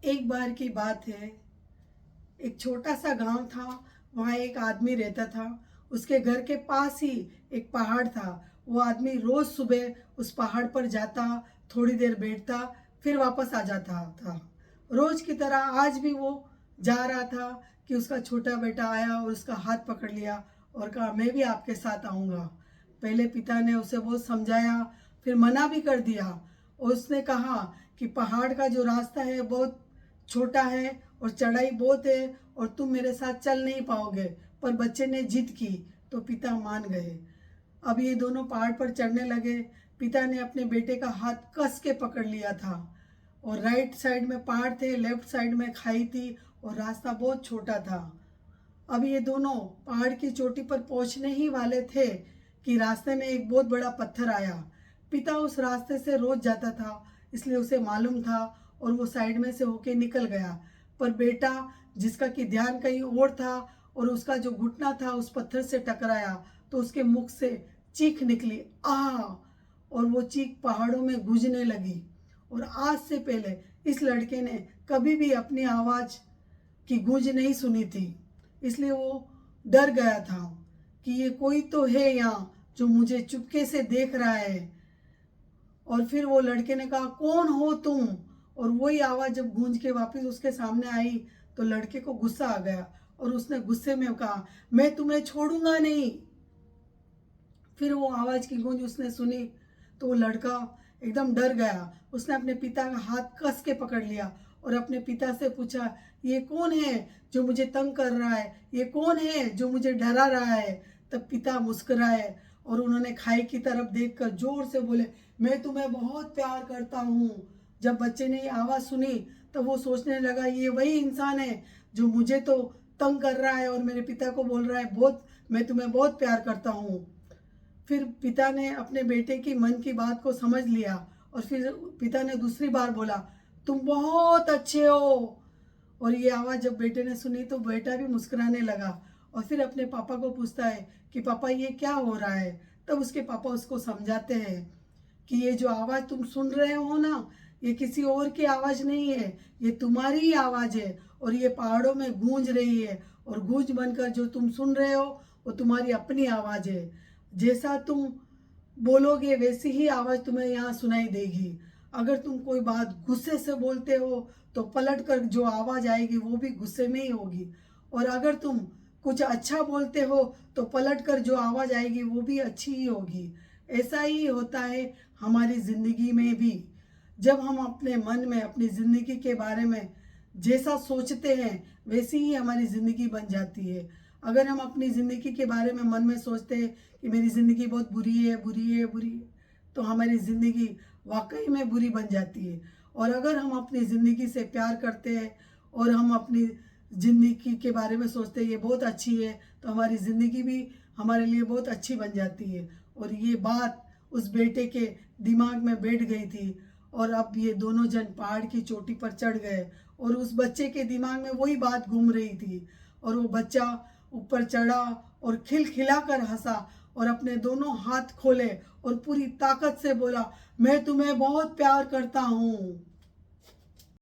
एक बार की बात है। एक छोटा सा गांव था। वहाँ एक आदमी रहता था। उसके घर के पास ही एक पहाड़ था। वो आदमी रोज सुबह उस पहाड़ पर जाता, थोड़ी देर बैठता, फिर वापस आ जाता था। रोज की तरह आज भी वो जा रहा था कि उसका छोटा बेटा आया और उसका हाथ पकड़ लिया और कहा, मैं भी आपके साथ आऊँगा। पहले पिता ने उसे बहुत समझाया, फिर मना भी कर दिया। और उसने कहा कि पहाड़ का जो रास्ता है बहुत छोटा है और चढ़ाई बहुत है और तुम मेरे साथ चल नहीं पाओगे। पर बच्चे ने जिद की तो पिता मान गए। अब ये दोनों पहाड़ पर चढ़ने लगे। पिता ने अपने बेटे का हाथ कस के पकड़ लिया था और राइट साइड में पहाड़ थे, लेफ्ट साइड में खाई थी और रास्ता बहुत छोटा था। अब ये दोनों पहाड़ की चोटी पर पहुंचने ही वाले थे कि रास्ते में एक बहुत बड़ा पत्थर आया। पिता उस रास्ते से रोज जाता था, इसलिए उसे मालूम था और वो साइड में से होके निकल गया। पर बेटा, जिसका कि ध्यान कहीं और था और उसका जो घुटना था उस पत्थर से टकराया, तो उसके मुख से चीख निकली, आ। और वो चीख पहाड़ों में गूंजने लगी। और आज से पहले इस लड़के ने कभी भी अपनी आवाज की गूंज नहीं सुनी थी, इसलिए वो डर गया था कि ये कोई तो है यहाँ जो मुझे चुपके से देख रहा है। और फिर वो लड़के ने कहा, कौन हो तुम? और वही आवाज़ जब गूंज के वापस उसके सामने आई तो लड़के को गुस्सा आ गया और उसने गुस्से में कहा, मैं तुम्हें छोड़ूंगा नहीं। फिर वो आवाज़ की गूंज उसने सुनी तो वो लड़का एकदम डर गया। उसने अपने पिता का हाथ कस के पकड़ लिया और अपने पिता से पूछा, ये कौन है जो मुझे तंग कर रहा है? ये कौन है जो मुझे डरा रहा है? तब पिता मुस्कुराए और उन्होंने खाई की तरफ देखकर जोर से बोले, मैं तुम्हें बहुत प्यार करता हूँ। जब बच्चे ने ये आवाज़ सुनी तो वो सोचने लगा, ये वही इंसान है जो मुझे तो तंग कर रहा है और मेरे पिता को बोल रहा है, बहुत मैं तुम्हें बहुत प्यार करता हूँ। फिर पिता ने अपने बेटे की मन की बात को समझ लिया और फिर पिता ने दूसरी बार बोला, तुम बहुत अच्छे हो। और ये आवाज़ जब बेटे ने सुनी तो बेटा भी मुस्कुराने लगा और फिर अपने पापा को पूछता है कि पापा ये क्या हो रहा है। तब उसके पापा उसको समझाते हैं कि ये जो आवाज़ तुम सुन रहे हो ना, ये किसी और की आवाज़ नहीं है, ये तुम्हारी ही आवाज़ है और ये पहाड़ों में गूंज रही है। और गूंज बनकर जो तुम सुन रहे हो वो तुम्हारी अपनी आवाज़ है। जैसा तुम बोलोगे वैसी ही आवाज़ तुम्हें यहाँ सुनाई देगी। अगर तुम कोई बात गुस्से से बोलते हो तो पलट कर जो आवाज़ आएगी वो भी गुस्से में ही होगी। और अगर तुम कुछ अच्छा बोलते हो तो पलट कर जो आवाज़ आएगी वो भी अच्छी ही होगी। ऐसा ही होता है हमारी ज़िंदगी में भी। जब हम अपने मन में अपनी ज़िंदगी के बारे में जैसा सोचते हैं वैसी ही हमारी ज़िंदगी बन जाती है। अगर हम अपनी ज़िंदगी के बारे में मन में सोचते हैं कि मेरी ज़िंदगी बहुत बुरी है, बुरी है, बुरी है, तो हमारी ज़िंदगी वाकई में बुरी बन जाती है। और अगर हम अपनी ज़िंदगी से प्यार करते हैं और हम अपनी ज़िंदगी के बारे में सोचते हैं ये बहुत अच्छी है, तो हमारी ज़िंदगी भी हमारे लिए बहुत अच्छी बन जाती है। और ये बात उस बेटे के दिमाग में बैठ गई थी और अब ये दोनों जन पहाड़ की चोटी पर चढ़ गए और उस बच्चे के दिमाग में वही बात घूम रही थी। और वो बच्चा ऊपर चढ़ा और खिलखिलाकर हंसा और अपने दोनों हाथ खोले और पूरी ताकत से बोला, मैं तुम्हें बहुत प्यार करता हूँ।